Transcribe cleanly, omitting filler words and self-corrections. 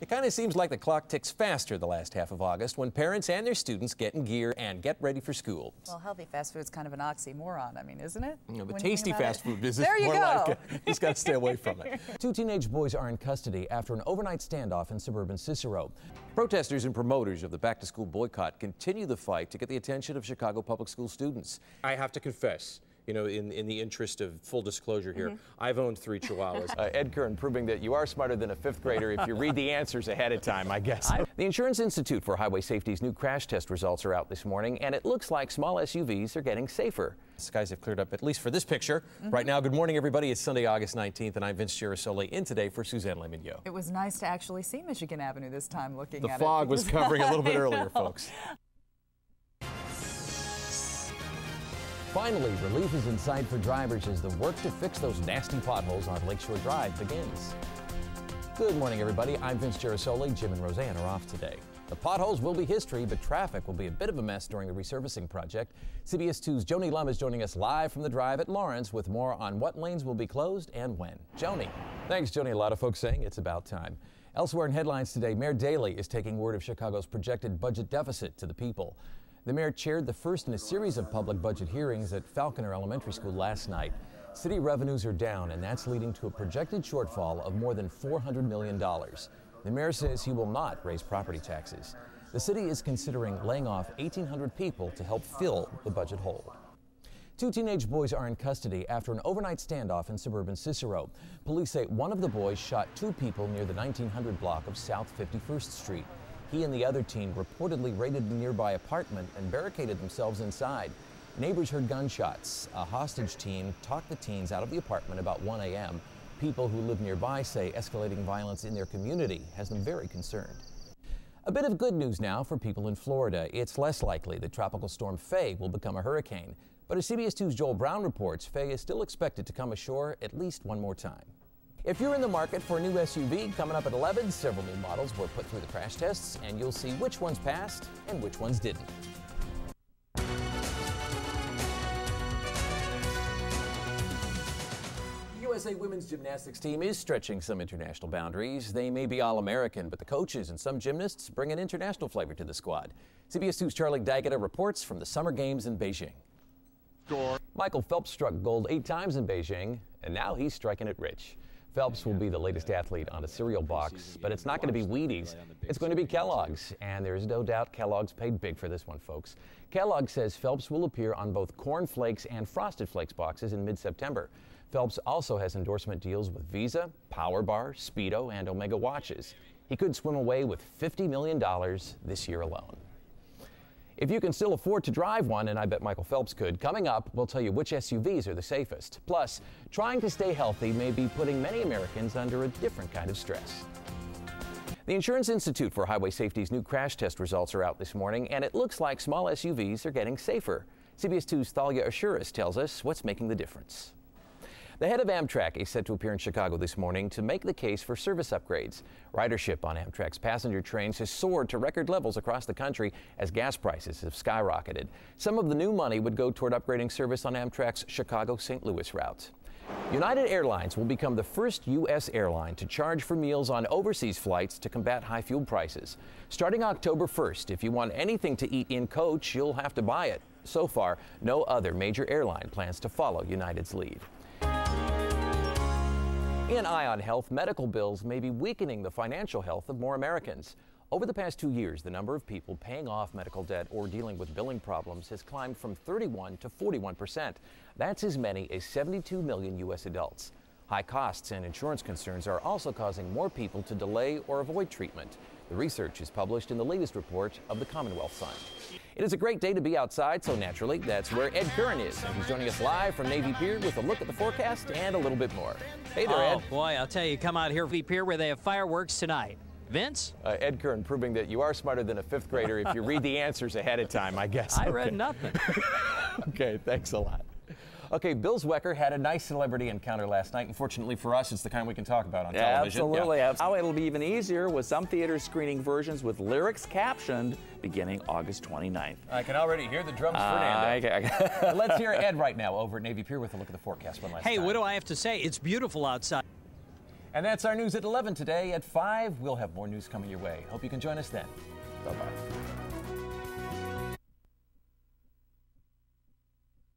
It kind of seems like the clock ticks faster the last half of August when parents and their students get in gear and get ready for school. Well, healthy fast food is kind of an oxymoron, I mean, isn't it? You know, but tasty fast food is there you more go. like you just got to stay away from it. Two teenage boys are in custody after an overnight standoff in suburban Cicero. Protesters and promoters of the back-to-school boycott continue the fight to get the attention of Chicago public school students. I have to confess, you know, in the interest of full disclosure here, I've owned 3 Chihuahuas. Ed Kern proving that you are smarter than a 5th grader if you read the answers ahead of time, I guess. The Insurance Institute for Highway Safety's new crash test results are out this morning, and it looks like small SUVs are getting safer. The skies have cleared up, at least for this picture. Right now, good morning, everybody. It's Sunday, August 19th, and I'm Vince Gerasole in today for Suzanne Lemignot. It was nice to actually see Michigan Avenue this time looking at it. The fog was covering a little bit earlier, folks. Finally, relief is in sight for drivers as the work to fix those nasty potholes on Lakeshore Drive begins. Good morning, everybody. I'm Vince Gerasole. Jim and Roseanne are off today. The potholes will be history, but traffic will be a bit of a mess during the resurfacing project. CBS 2's Joni Lum is joining us live from the drive at Lawrence with more on what lanes will be closed and when. Joni. Thanks, Joni. A lot of folks saying it's about time. Elsewhere in headlines today, Mayor Daley is taking word of Chicago's projected budget deficit to the people. The mayor chaired the first in a series of public budget hearings at Falconer Elementary School last night. City revenues are down, and that's leading to a projected shortfall of more than $400 million. The mayor says he will not raise property taxes. The city is considering laying off 1,800 people to help fill the budget hole. 2 teenage boys are in custody after an overnight standoff in suburban Cicero. Police say one of the boys shot 2 people near the 1900 block of South 51st Street. He and the other teen reportedly raided a nearby apartment and barricaded themselves inside. Neighbors heard gunshots. A hostage team talked the teens out of the apartment about 1 a.m. People who live nearby say escalating violence in their community has them very concerned. A bit of good news now for people in Florida. It's less likely that Tropical Storm Faye will become a hurricane. But as CBS 2's Joel Brown reports, Faye is still expected to come ashore at least one more time. If you're in the market for a new SUV, coming up at 11, several new models were put through the crash tests, and you'll see which ones passed and which ones didn't. The USA women's gymnastics team is stretching some international boundaries. They may be All-American, but the coaches and some gymnasts bring an international flavor to the squad. CBS 2's Charlie Daggett reports from the Summer Games in Beijing. Michael Phelps struck gold 8 times in Beijing, and now he's striking it rich. Phelps will be the latest athlete on a cereal box, but it's not going to be Wheaties. It's going to be Kellogg's, and there's no doubt Kellogg's paid big for this one, folks. Kellogg says Phelps will appear on both Corn Flakes and Frosted Flakes boxes in mid-September. Phelps also has endorsement deals with Visa, Power Bar, Speedo, and Omega watches. He could swim away with $50 million this year alone. If you can still afford to drive one, and I bet Michael Phelps could, coming up, we'll tell you which SUVs are the safest. Plus, trying to stay healthy may be putting many Americans under a different kind of stress. The Insurance Institute for Highway Safety's new crash test results are out this morning, and it looks like small SUVs are getting safer. CBS 2's Thalia Ashuris tells us what's making the difference. The head of Amtrak is set to appear in Chicago this morning to make the case for service upgrades. Ridership on Amtrak's passenger trains has soared to record levels across the country as gas prices have skyrocketed. Some of the new money would go toward upgrading service on Amtrak's Chicago-St. Louis route. United Airlines will become the first U.S. airline to charge for meals on overseas flights to combat high fuel prices. Starting October 1st, if you want anything to eat in coach, you'll have to buy it. So far, no other major airline plans to follow United's lead. In Eye on Health, medical bills may be weakening the financial health of more Americans. Over the past 2 years, the number of people paying off medical debt or dealing with billing problems has climbed from 31% to 41%. That's as many as 72 million U.S. adults. High costs and insurance concerns are also causing more people to delay or avoid treatment. The research is published in the latest report of the Commonwealth Fund. It is a great day to be outside, so naturally, that's where Ed Kern is. And he's joining us live from Navy Pier with a look at the forecast and a little bit more. Hey there, Ed. Oh, boy, I'll tell you, come out here, Navy Pier, where they have fireworks tonight. Vince? Ed Kern proving that you are smarter than a 5th grader if you read the answers ahead of time, I guess. I read nothing. Okay, thanks a lot. Okay, Bill Zwecker had a nice celebrity encounter last night. Unfortunately for us, it's the kind we can talk about on television. Absolutely. Yeah. Now it'll be even easier with some theaters screening versions with lyrics captioned beginning August 29th. I can already hear the drums Fernando. Let's hear Ed right now over at Navy Pier with a look at the forecast one last time. Hey, what do I have to say? It's beautiful outside. And that's our news at 11 today. At 5, we'll have more news coming your way. Hope you can join us then. Bye-bye.